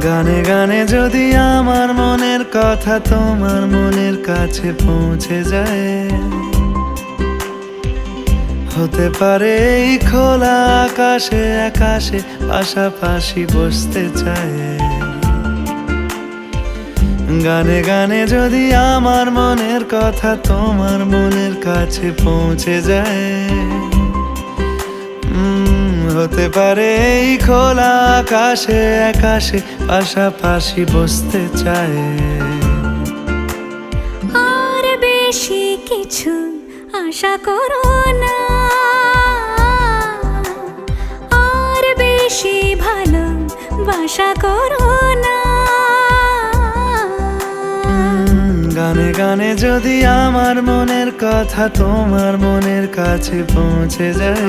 গানে গানে যদি আমার মনের কথা তোমার মনের কাছে পৌঁছে যায়, হতে পারে এই খোলা আকাশে আকাশে পাশাপাশি বসতে চায়। গানে গানে যদি আমার মনের কথা তোমার মনের কাছে পৌঁছে যায়, হতে পারে এই খোলা আকাশে আকাশে পাশাপাশি বসতে চায়। আর বেশি কিছু আশা করো না, আর বেশি ভালোবাসা করো না। গানে গানে যদি আমার মনের কথা তোমার মনের কাছে পৌঁছে যায়,